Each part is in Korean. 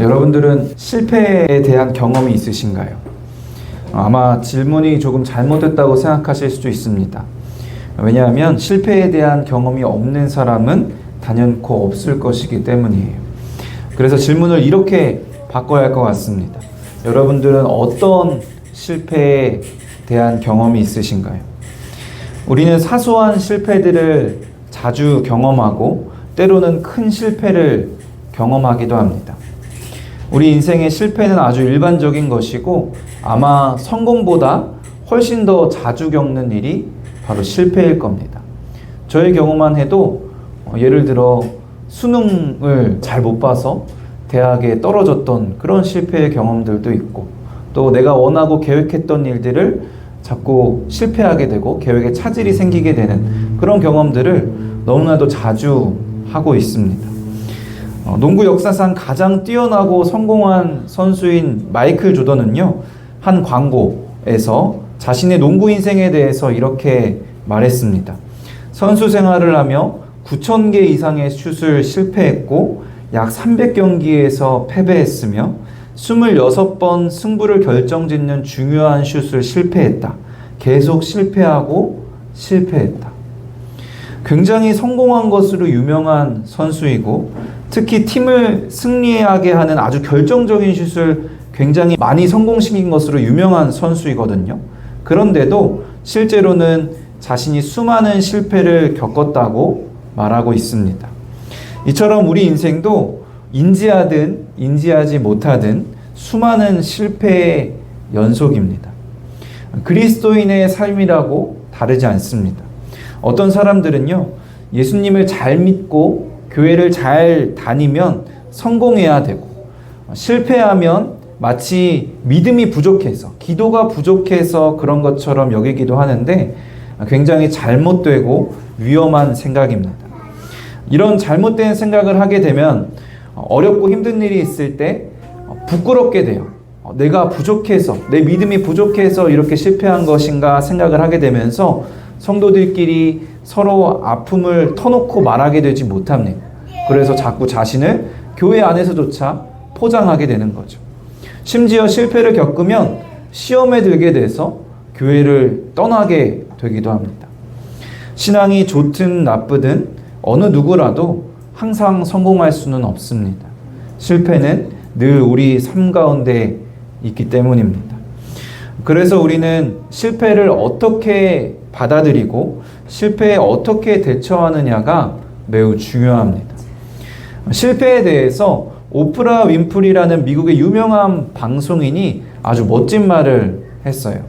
여러분들은 실패에 대한 경험이 있으신가요? 아마 질문이 조금 잘못됐다고 생각하실 수도 있습니다. 왜냐하면 실패에 대한 경험이 없는 사람은 단연코 없을 것이기 때문이에요. 그래서 질문을 이렇게 바꿔야 할 것 같습니다. 여러분들은 어떤 실패에 대한 경험이 있으신가요? 우리는 사소한 실패들을 자주 경험하고 때로는 큰 실패를 경험하기도 합니다. 우리 인생의 실패는 아주 일반적인 것이고 아마 성공보다 훨씬 더 자주 겪는 일이 바로 실패일 겁니다. 저의 경우만 해도 예를 들어 수능을 잘 못 봐서 대학에 떨어졌던 그런 실패의 경험들도 있고, 또 내가 원하고 계획했던 일들을 자꾸 실패하게 되고 계획에 차질이 생기게 되는 그런 경험들을 너무나도 자주 하고 있습니다. 농구 역사상 가장 뛰어나고 성공한 선수인 마이클 조던은요, 한 광고에서 자신의 농구 인생에 대해서 이렇게 말했습니다. 선수 생활을 하며 9,000개 이상의 슛을 실패했고 약 300경기에서 패배했으며 26번 승부를 결정짓는 중요한 슛을 실패했다. 계속 실패하고 실패했다. 굉장히 성공한 것으로 유명한 선수이고 특히 팀을 승리하게 하는 아주 결정적인 슛을 굉장히 많이 성공시킨 것으로 유명한 선수이거든요. 그런데도 실제로는 자신이 수많은 실패를 겪었다고 말하고 있습니다. 이처럼 우리 인생도 인지하든 인지하지 못하든 수많은 실패의 연속입니다. 그리스도인의 삶이라고 다르지 않습니다. 어떤 사람들은요, 예수님을 잘 믿고 교회를 잘 다니면 성공해야 되고 실패하면 마치 믿음이 부족해서, 기도가 부족해서 그런 것처럼 여기기도 하는데 굉장히 잘못되고 위험한 생각입니다. 이런 잘못된 생각을 하게 되면 어렵고 힘든 일이 있을 때 부끄럽게 돼요. 내가 부족해서, 내 믿음이 부족해서 이렇게 실패한 것인가 생각을 하게 되면서 성도들끼리 서로 아픔을 터놓고 말하게 되지 못합니다. 그래서 자꾸 자신을 교회 안에서조차 포장하게 되는 거죠. 심지어 실패를 겪으면 시험에 들게 돼서 교회를 떠나게 되기도 합니다. 신앙이 좋든 나쁘든 어느 누구라도 항상 성공할 수는 없습니다. 실패는 늘 우리 삶 가운데 있기 때문입니다. 그래서 우리는 실패를 어떻게 받아들이고 실패에 어떻게 대처하느냐가 매우 중요합니다. 실패에 대해서 오프라 윈프리라는 미국의 유명한 방송인이 아주 멋진 말을 했어요.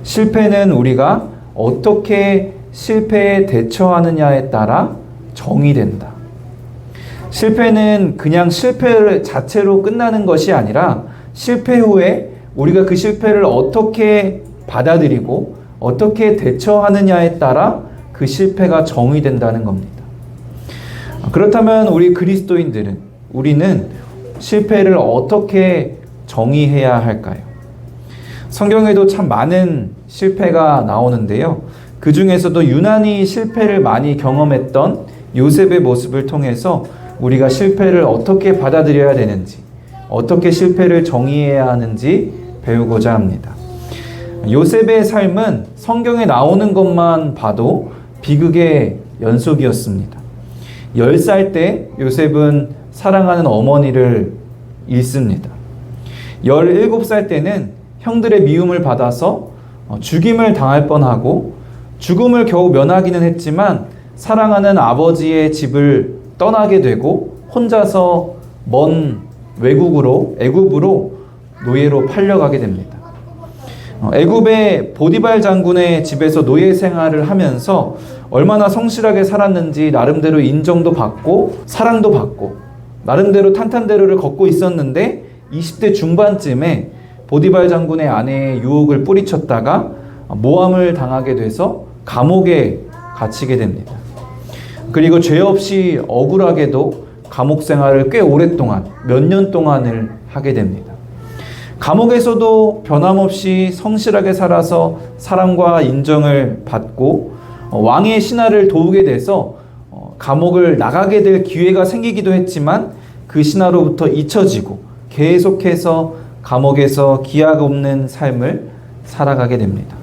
실패는 우리가 어떻게 실패에 대처하느냐에 따라 정의된다. 실패는 그냥 실패 자체로 끝나는 것이 아니라 실패 후에 우리가 그 실패를 어떻게 받아들이고 어떻게 대처하느냐에 따라 그 실패가 정의된다는 겁니다. 그렇다면 우리 그리스도인들은, 우리는 실패를 어떻게 정의해야 할까요? 성경에도 참 많은 실패가 나오는데요. 그 중에서도 유난히 실패를 많이 경험했던 요셉의 모습을 통해서 우리가 실패를 어떻게 받아들여야 되는지, 어떻게 실패를 정의해야 하는지 배우고자 합니다. 요셉의 삶은 성경에 나오는 것만 봐도 비극의 연속이었습니다. 10살 때 요셉은 사랑하는 어머니를 잃습니다. 17살 때는 형들의 미움을 받아서 죽임을 당할 뻔하고 죽음을 겨우 면하기는 했지만 사랑하는 아버지의 집을 떠나게 되고 혼자서 먼 외국으로, 애굽으로 노예로 팔려가게 됩니다. 애굽의 보디발 장군의 집에서 노예 생활을 하면서 얼마나 성실하게 살았는지 나름대로 인정도 받고 사랑도 받고 나름대로 탄탄대로를 걷고 있었는데 20대 중반쯤에 보디발 장군의 아내의 유혹을 뿌리쳤다가 모함을 당하게 돼서 감옥에 갇히게 됩니다. 그리고 죄 없이 억울하게도 감옥 생활을 꽤 오랫동안, 몇 년 동안을 하게 됩니다. 감옥에서도 변함없이 성실하게 살아서 사랑과 인정을 받고 왕의 신하를 도우게 돼서 감옥을 나가게 될 기회가 생기기도 했지만 그 신하로부터 잊혀지고 계속해서 감옥에서 기약 없는 삶을 살아가게 됩니다.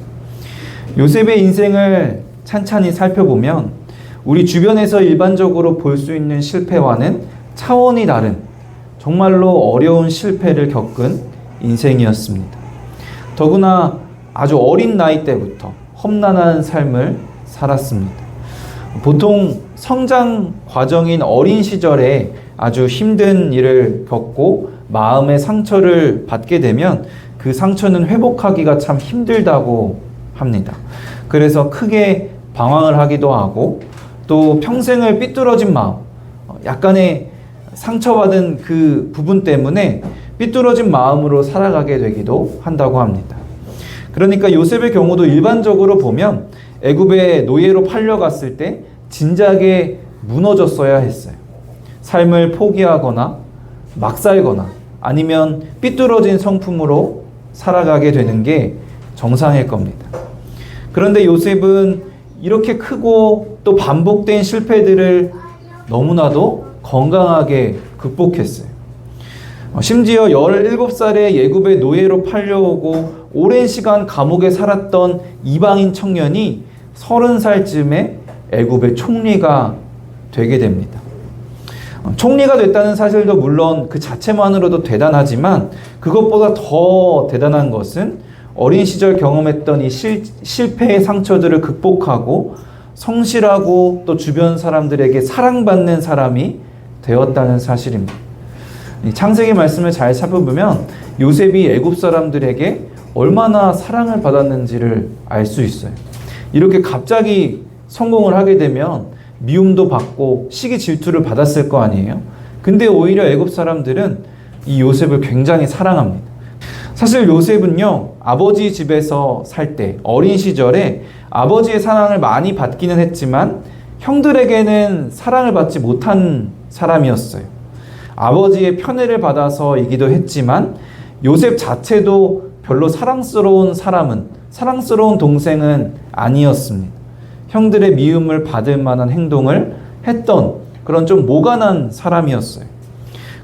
요셉의 인생을 찬찬히 살펴보면 우리 주변에서 일반적으로 볼 수 있는 실패와는 차원이 다른 정말로 어려운 실패를 겪은 인생이었습니다. 더구나 아주 어린 나이 때부터 험난한 삶을 살았습니다. 보통 성장 과정인 어린 시절에 아주 힘든 일을 겪고 마음의 상처를 받게 되면 그 상처는 회복하기가 참 힘들다고 합니다. 그래서 크게 방황을 하기도 하고 또 평생을 삐뚤어진 마음, 약간의 상처받은 그 부분 때문에 삐뚤어진 마음으로 살아가게 되기도 한다고 합니다. 그러니까 요셉의 경우도 일반적으로 보면 애굽의 노예로 팔려갔을 때 진작에 무너졌어야 했어요. 삶을 포기하거나 막 살거나 아니면 삐뚤어진 성품으로 살아가게 되는 게 정상일 겁니다. 그런데 요셉은 이렇게 크고 또 반복된 실패들을 너무나도 건강하게 극복했어요. 심지어 17살에 애굽의 노예로 팔려오고 오랜 시간 감옥에 살았던 이방인 청년이 30살쯤에 애굽의 총리가 되게 됩니다. 총리가 됐다는 사실도 물론 그 자체만으로도 대단하지만 그것보다 더 대단한 것은 어린 시절 경험했던 이 실패의 상처들을 극복하고 성실하고 또 주변 사람들에게 사랑받는 사람이 되었다는 사실입니다. 창세기 말씀을 잘 살펴보면 요셉이 애굽 사람들에게 얼마나 사랑을 받았는지를 알 수 있어요. 이렇게 갑자기 성공을 하게 되면 미움도 받고 시기 질투를 받았을 거 아니에요. 근데 오히려 애굽 사람들은 이 요셉을 굉장히 사랑합니다. 사실 요셉은요, 아버지 집에서 살 때 어린 시절에 아버지의 사랑을 많이 받기는 했지만 형들에게는 사랑을 받지 못한 사람이었어요. 아버지의 편애를 받아서이기도 했지만 요셉 자체도 별로 사랑스러운 동생은 아니었습니다. 형들의 미움을 받을 만한 행동을 했던 그런 좀 모간한 사람이었어요.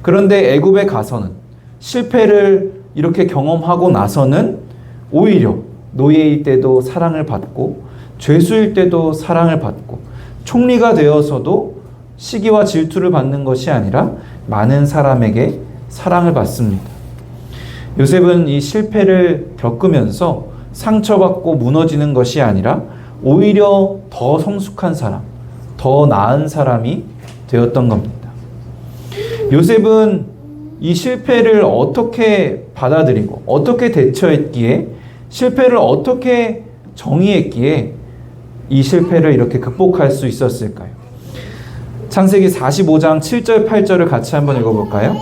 그런데 애굽에 가서는 실패를 이렇게 경험하고 나서는 오히려 노예일 때도 사랑을 받고 죄수일 때도 사랑을 받고 총리가 되어서도 시기와 질투를 받는 것이 아니라 많은 사람에게 사랑을 받습니다. 요셉은 이 실패를 겪으면서 상처받고 무너지는 것이 아니라 오히려 더 성숙한 사람, 더 나은 사람이 되었던 겁니다. 요셉은 이 실패를 어떻게 받아들이고 어떻게 대처했기에 실패를 어떻게 정의했기에 이 실패를 이렇게 극복할 수 있었을까요? 창세기 45장 7절 8절을 같이 한번 읽어볼까요?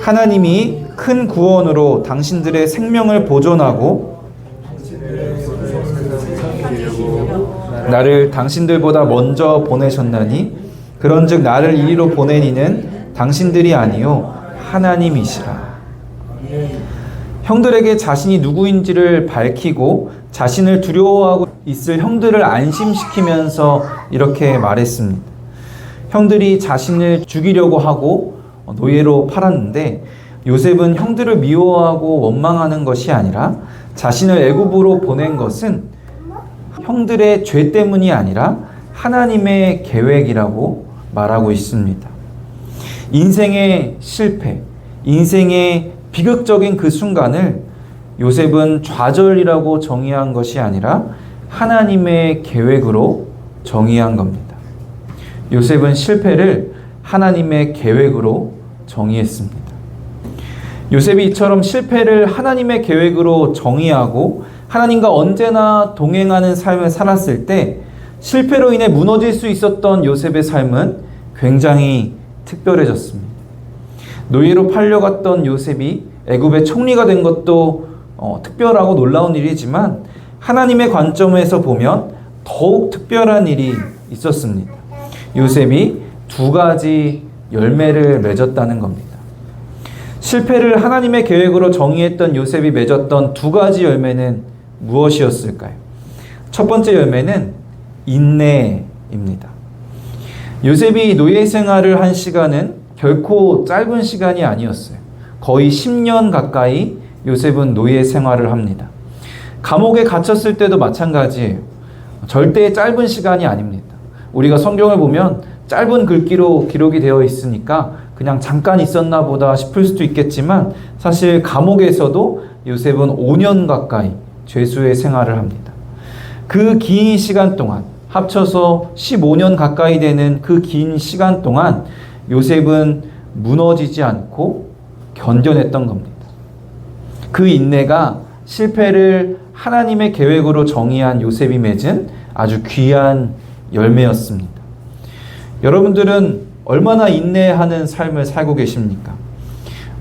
하나님이 큰 구원으로 당신들의 생명을 보존하고 나를 당신들보다 먼저 보내셨나니 그런즉 나를 이리로 보낸 이는 당신들이 아니요 하나님이시라. 형들에게 자신이 누구인지를 밝히고 자신을 두려워하고 있을 형들을 안심시키면서 이렇게 말했습니다. 형들이 자신을 죽이려고 하고 노예로 팔았는데 요셉은 형들을 미워하고 원망하는 것이 아니라 자신을 애굽으로 보낸 것은 형들의 죄 때문이 아니라 하나님의 계획이라고 말하고 있습니다. 인생의 실패, 인생의 비극적인 그 순간을 요셉은 좌절이라고 정의한 것이 아니라 하나님의 계획으로 정의한 겁니다. 요셉은 실패를 하나님의 계획으로 정의했습니다. 요셉이 이처럼 실패를 하나님의 계획으로 정의하고 하나님과 언제나 동행하는 삶을 살았을 때 실패로 인해 무너질 수 있었던 요셉의 삶은 굉장히 특별해졌습니다. 노예로 팔려갔던 요셉이 애굽의 총리가 된 것도 특별하고 놀라운 일이지만 하나님의 관점에서 보면 더욱 특별한 일이 있었습니다. 요셉이 2가지 열매를 맺었다는 겁니다. 실패를 하나님의 계획으로 정의했던 요셉이 맺었던 2가지 열매는 무엇이었을까요? 첫 번째 열매는 인내입니다. 요셉이 노예 생활을 한 시간은 결코 짧은 시간이 아니었어요. 거의 10년 가까이 요셉은 노예 생활을 합니다. 감옥에 갇혔을 때도 마찬가지예요. 절대 짧은 시간이 아닙니다. 우리가 성경을 보면 짧은 글귀로 기록이 되어 있으니까 그냥 잠깐 있었나 보다 싶을 수도 있겠지만 사실 감옥에서도 요셉은 5년 가까이 죄수의 생활을 합니다. 그 긴 시간 동안, 합쳐서 15년 가까이 되는 그 긴 시간 동안 요셉은 무너지지 않고 견뎌냈던 겁니다. 그 인내가 실패를 하나님의 계획으로 정의한 요셉이 맺은 아주 귀한 열매였습니다. 여러분들은 얼마나 인내하는 삶을 살고 계십니까?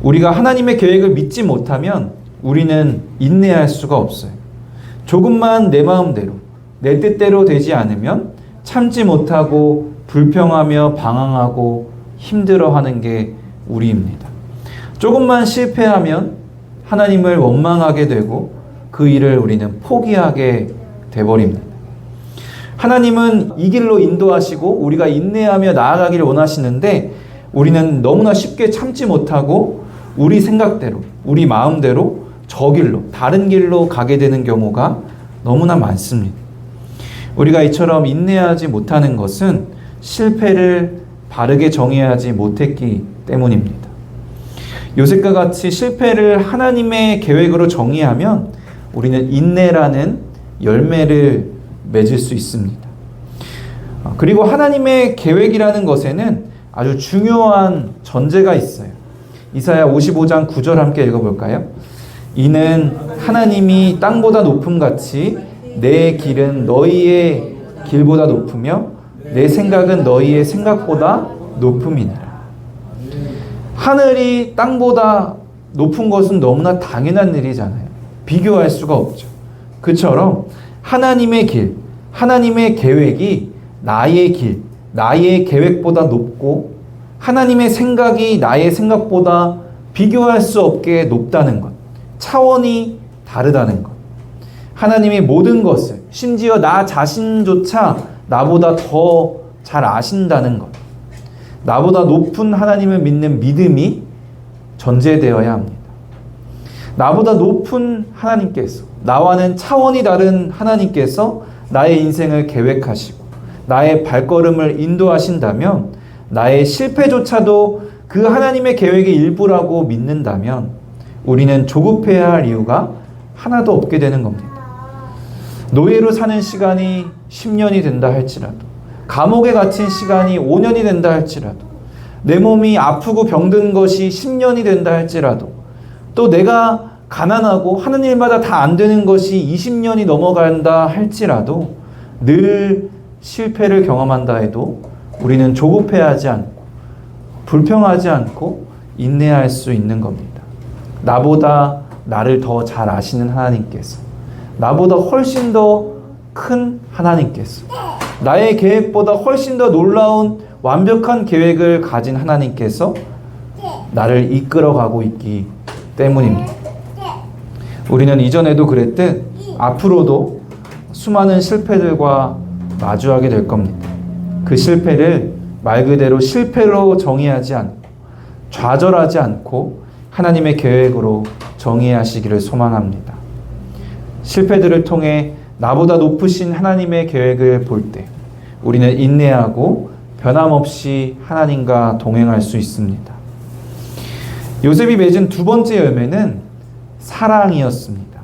우리가 하나님의 계획을 믿지 못하면 우리는 인내할 수가 없어요. 조금만 내 마음대로, 내 뜻대로 되지 않으면 참지 못하고 불평하며 방황하고 힘들어하는 게 우리입니다. 조금만 실패하면 하나님을 원망하게 되고 그 일을 우리는 포기하게 돼버립니다. 하나님은 이 길로 인도하시고 우리가 인내하며 나아가기를 원하시는데 우리는 너무나 쉽게 참지 못하고 우리 생각대로, 우리 마음대로 저 길로, 다른 길로 가게 되는 경우가 너무나 많습니다. 우리가 이처럼 인내하지 못하는 것은 실패를 바르게 정의하지 못했기 때문입니다. 요셉과 같이 실패를 하나님의 계획으로 정의하면 우리는 인내라는 열매를 맺을 수 있습니다. 그리고 하나님의 계획이라는 것에는 아주 중요한 전제가 있어요. 이사야 55장 9절 함께 읽어볼까요? 이는 하나님이 땅보다 높음같이 내 길은 너희의 길보다 높으며 내 생각은 너희의 생각보다 높음이니라. 하늘이 땅보다 높은 것은 너무나 당연한 일이잖아요. 비교할 수가 없죠. 그처럼 하나님의 길, 하나님의 계획이 나의 길, 나의 계획보다 높고 하나님의 생각이 나의 생각보다 비교할 수 없게 높다는 것, 차원이 다르다는 것. 하나님이 모든 것을, 심지어 나 자신조차 나보다 더 잘 아신다는 것. 나보다 높은 하나님을 믿는 믿음이 전제되어야 합니다. 나보다 높은 하나님께서, 나와는 차원이 다른 하나님께서 나의 인생을 계획하시고 나의 발걸음을 인도하신다면 나의 실패조차도 그 하나님의 계획의 일부라고 믿는다면 우리는 조급해야 할 이유가 하나도 없게 되는 겁니다. 노예로 사는 시간이 10년이 된다 할지라도, 감옥에 갇힌 시간이 5년이 된다 할지라도, 내 몸이 아프고 병든 것이 10년이 된다 할지라도, 또 내가 가난하고 하는 일마다 다 안 되는 것이 20년이 넘어간다 할지라도 늘 실패를 경험한다 해도 우리는 조급해하지 않고 불평하지 않고 인내할 수 있는 겁니다. 나보다 나를 더 잘 아시는 하나님께서, 나보다 훨씬 더 큰 하나님께서, 나의 계획보다 훨씬 더 놀라운 완벽한 계획을 가진 하나님께서 나를 이끌어가고 있기 때문입니다. 우리는 이전에도 그랬듯 앞으로도 수많은 실패들과 마주하게 될 겁니다. 그 실패를 말 그대로 실패로 정의하지 않고 좌절하지 않고 하나님의 계획으로 정의하시기를 소망합니다. 실패들을 통해 나보다 높으신 하나님의 계획을 볼 때 우리는 인내하고 변함없이 하나님과 동행할 수 있습니다. 요셉이 맺은 두 번째 열매는 사랑이었습니다.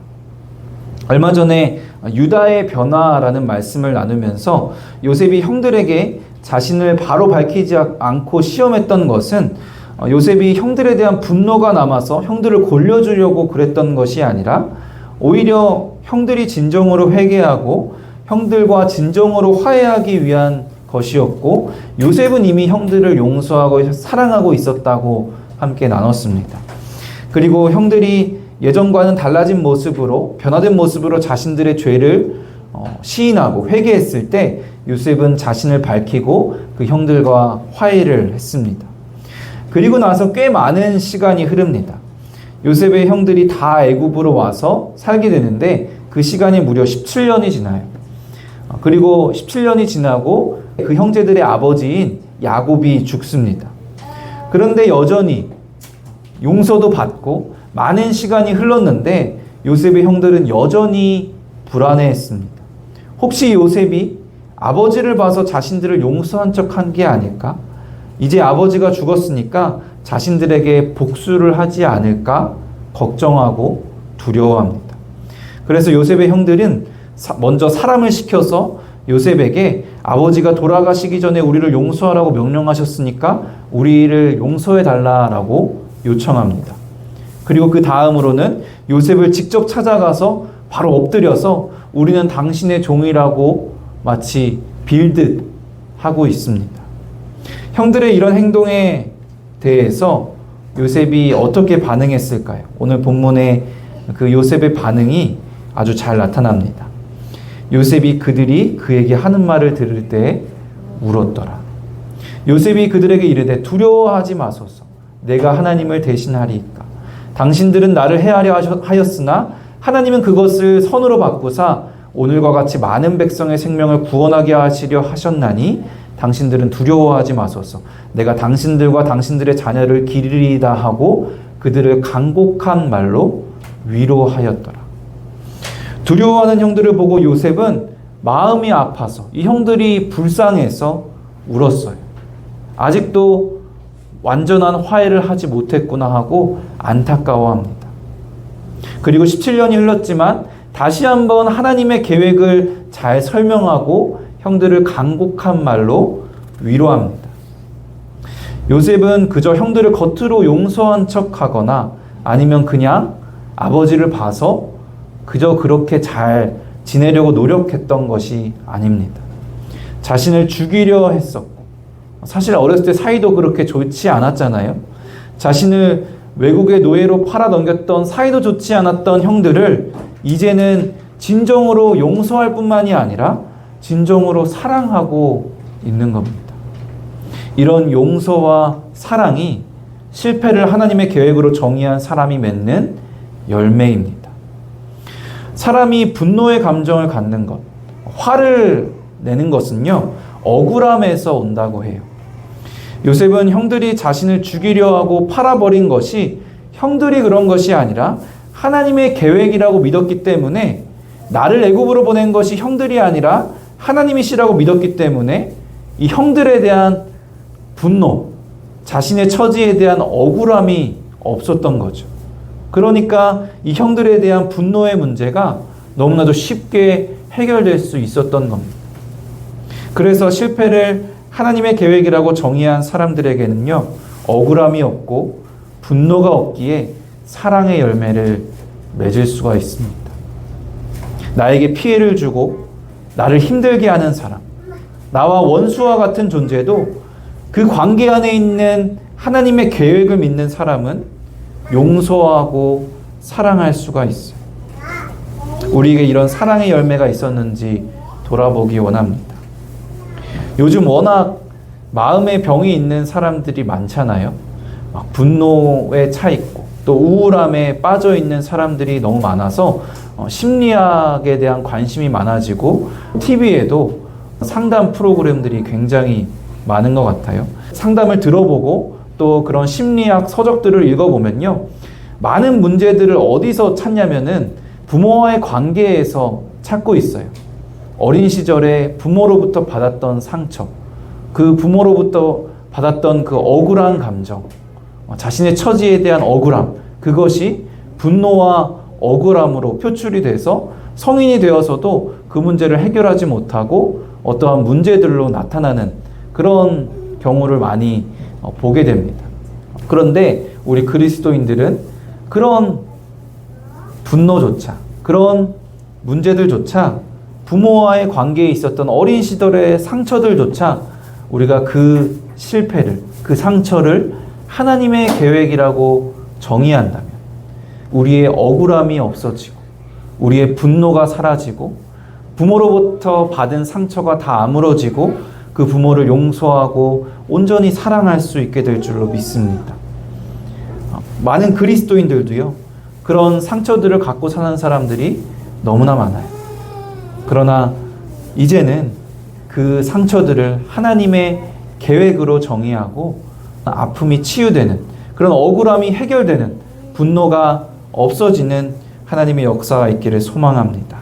얼마 전에 유다의 변화라는 말씀을 나누면서 요셉이 형들에게 자신을 바로 밝히지 않고 시험했던 것은 요셉이 형들에 대한 분노가 남아서 형들을 골려주려고 그랬던 것이 아니라 오히려 형들이 진정으로 회개하고 형들과 진정으로 화해하기 위한 것이었고, 요셉은 이미 형들을 용서하고 사랑하고 있었다고 함께 나눴습니다. 그리고 형들이 예전과는 달라진 모습으로, 변화된 모습으로 자신들의 죄를 시인하고 회개했을 때 요셉은 자신을 밝히고 그 형들과 화해를 했습니다. 그리고 나서 꽤 많은 시간이 흐릅니다. 요셉의 형들이 다 애굽으로 와서 살게 되는데 그 시간이 무려 17년이 지나요. 그리고 17년이 지나고 그 형제들의 아버지인 야곱이 죽습니다. 그런데 여전히 용서도 받고 많은 시간이 흘렀는데 요셉의 형들은 여전히 불안해했습니다. 혹시 요셉이 아버지를 봐서 자신들을 용서한 척한 게 아닐까? 이제 아버지가 죽었으니까 자신들에게 복수를 하지 않을까 걱정하고 두려워합니다. 그래서 요셉의 형들은 먼저 사람을 시켜서 요셉에게 아버지가 돌아가시기 전에 우리를 용서하라고 명령하셨으니까 우리를 용서해 달라고 요청합니다. 그리고 그 다음으로는 요셉을 직접 찾아가서 바로 엎드려서 우리는 당신의 종이라고 마치 빌듯 하고 있습니다. 형들의 이런 행동에 대해서 요셉이 어떻게 반응했을까요? 오늘 본문의 그 요셉의 반응이 아주 잘 나타납니다. 요셉이 그들이 그에게 하는 말을 들을 때 울었더라. 요셉이 그들에게 이르되 두려워하지 마소서. 내가 하나님을 대신하리이까. 당신들은 나를 해하려 하였으나 하나님은 그것을 선으로 바꾸사 오늘과 같이 많은 백성의 생명을 구원하게 하시려 하셨나니 당신들은 두려워하지 마소서. 내가 당신들과 당신들의 자녀를 기르리이다 하고 그들을 간곡한 말로 위로하였더라. 두려워하는 형들을 보고 요셉은 마음이 아파서 이 형들이 불쌍해서 울었어요. 아직도 완전한 화해를 하지 못했구나 하고 안타까워합니다. 그리고 17년이 흘렀지만 다시 한번 하나님의 계획을 잘 설명하고 형들을 간곡한 말로 위로합니다. 요셉은 그저 형들을 겉으로 용서한 척하거나 아니면 그냥 아버지를 봐서 그저 그렇게 잘 지내려고 노력했던 것이 아닙니다. 자신을 죽이려 했었고, 사실 어렸을 때 사이도 그렇게 좋지 않았잖아요. 자신을 외국의 노예로 팔아 넘겼던 사이도 좋지 않았던 형들을 이제는 진정으로 용서할 뿐만이 아니라 진정으로 사랑하고 있는 겁니다. 이런 용서와 사랑이 실패를 하나님의 계획으로 정의한 사람이 맺는 열매입니다. 사람이 분노의 감정을 갖는 것, 화를 내는 것은요, 억울함에서 온다고 해요. 요셉은 형들이 자신을 죽이려 하고 팔아버린 것이 형들이 그런 것이 아니라 하나님의 계획이라고 믿었기 때문에, 나를 애굽으로 보낸 것이 형들이 아니라 하나님이시라고 믿었기 때문에 이 형들에 대한 분노, 자신의 처지에 대한 억울함이 없었던 거죠. 그러니까 이 형들에 대한 분노의 문제가 너무나도 쉽게 해결될 수 있었던 겁니다. 그래서 실패를 하나님의 계획이라고 정의한 사람들에게는요, 억울함이 없고 분노가 없기에 사랑의 열매를 맺을 수가 있습니다. 나에게 피해를 주고 나를 힘들게 하는 사람, 나와 원수와 같은 존재도 그 관계 안에 있는 하나님의 계획을 믿는 사람은 용서하고 사랑할 수가 있어요. 우리에게 이런 사랑의 열매가 있었는지 돌아보기 원합니다. 요즘 워낙 마음의 병이 있는 사람들이 많잖아요. 막 분노에 차 있고 또 우울함에 빠져 있는 사람들이 너무 많아서 심리학에 대한 관심이 많아지고 TV에도 상담 프로그램들이 굉장히 많은 것 같아요. 상담을 들어보고 또 그런 심리학 서적들을 읽어보면요, 많은 문제들을 어디서 찾냐면은 부모와의 관계에서 찾고 있어요. 어린 시절에 부모로부터 받았던 상처, 그 부모로부터 받았던 그 억울한 감정, 자신의 처지에 대한 억울함, 그것이 분노와 억울함으로 표출이 돼서 성인이 되어서도 그 문제를 해결하지 못하고 어떠한 문제들로 나타나는 그런 경우를 많이 보게 됩니다. 그런데 우리 그리스도인들은 그런 분노조차, 그런 문제들조차, 부모와의 관계에 있었던 어린 시절의 상처들조차 우리가 그 실패를, 그 상처를 하나님의 계획이라고 정의한다면 우리의 억울함이 없어지고 우리의 분노가 사라지고 부모로부터 받은 상처가 다 아물어지고 그 부모를 용서하고 온전히 사랑할 수 있게 될 줄로 믿습니다. 많은 그리스도인들도요, 그런 상처들을 갖고 사는 사람들이 너무나 많아요. 그러나 이제는 그 상처들을 하나님의 계획으로 정의하고 아픔이 치유되는 그런 억울함이 해결되는, 분노가 없어지는 하나님의 역사가 있기를 소망합니다.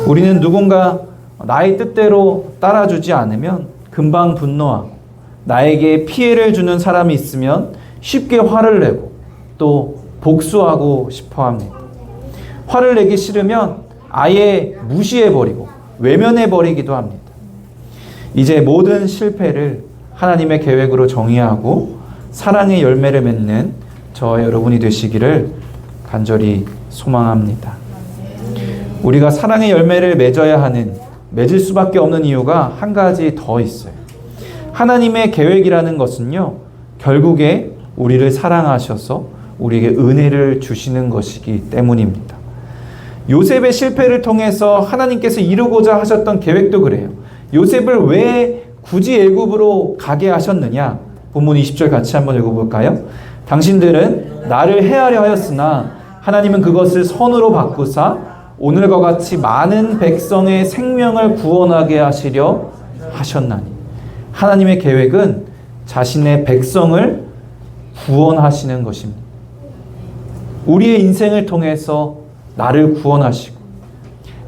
우리는 누군가 나의 뜻대로 따라주지 않으면 금방 분노하고, 나에게 피해를 주는 사람이 있으면 쉽게 화를 내고 또 복수하고 싶어 합니다. 화를 내기 싫으면 아예 무시해버리고 외면해버리기도 합니다. 이제 모든 실패를 하나님의 계획으로 정의하고 사랑의 열매를 맺는 저와 여러분이 되시기를 간절히 소망합니다. 우리가 사랑의 열매를 맺을 수밖에 없는 이유가 한 가지 더 있어요. 하나님의 계획이라는 것은요, 결국에 우리를 사랑하셔서 우리에게 은혜를 주시는 것이기 때문입니다. 요셉의 실패를 통해서 하나님께서 이루고자 하셨던 계획도 그래요. 요셉을 왜 굳이 애굽으로 가게 하셨느냐? 본문 20절 같이 한번 읽어볼까요? 당신들은 나를 해하려 하였으나 하나님은 그것을 선으로 바꾸사 오늘과 같이 많은 백성의 생명을 구원하게 하시려 하셨나니. 하나님의 계획은 자신의 백성을 구원하시는 것입니다. 우리의 인생을 통해서 나를 구원하시고,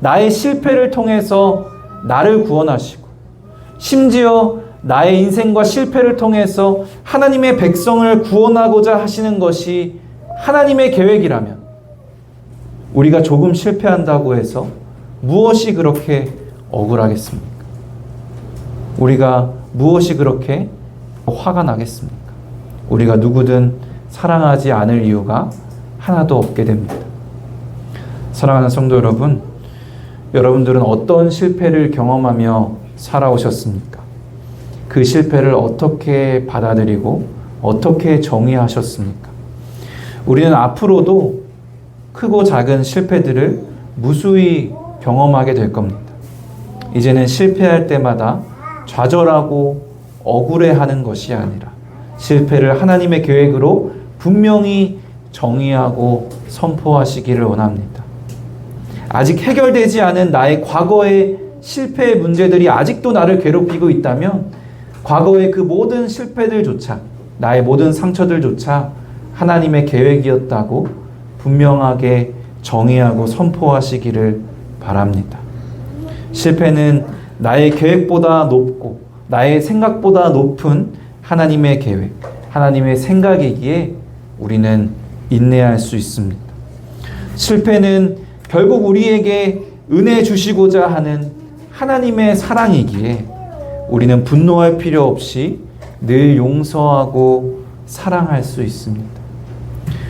나의 실패를 통해서 나를 구원하시고, 심지어 나의 인생과 실패를 통해서 하나님의 백성을 구원하고자 하시는 것이 하나님의 계획이라면, 우리가 조금 실패한다고 해서 무엇이 그렇게 억울하겠습니까? 우리가 무엇이 그렇게 화가 나겠습니까? 우리가 누구든 사랑하지 않을 이유가 하나도 없게 됩니다. 사랑하는 성도 여러분, 여러분들은 어떤 실패를 경험하며 살아오셨습니까? 그 실패를 어떻게 받아들이고 어떻게 정의하셨습니까? 우리는 앞으로도 크고 작은 실패들을 무수히 경험하게 될 겁니다. 이제는 실패할 때마다 좌절하고 억울해하는 것이 아니라 실패를 하나님의 계획으로 분명히 정의하고 선포하시기를 원합니다. 아직 해결되지 않은 나의 과거의 실패의 문제들이 아직도 나를 괴롭히고 있다면 과거의 그 모든 실패들조차, 나의 모든 상처들조차 하나님의 계획이었다고 분명하게 정의하고 선포하시기를 바랍니다. 실패는 나의 계획보다 높고 나의 생각보다 높은 하나님의 계획, 하나님의 생각이기에 우리는 인내할 수 있습니다. 실패는 결국 우리에게 은혜 주시고자 하는 하나님의 사랑이기에 우리는 분노할 필요 없이 늘 용서하고 사랑할 수 있습니다.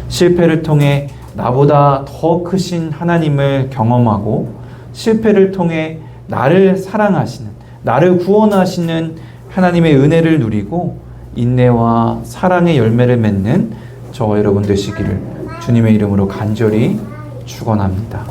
실패를 통해 나보다 더 크신 하나님을 경험하고 실패를 통해 나를 사랑하시는, 나를 구원하시는 하나님의 은혜를 누리고 인내와 사랑의 열매를 맺는 저와 여러분 되시기를 주님의 이름으로 간절히 축원합니다.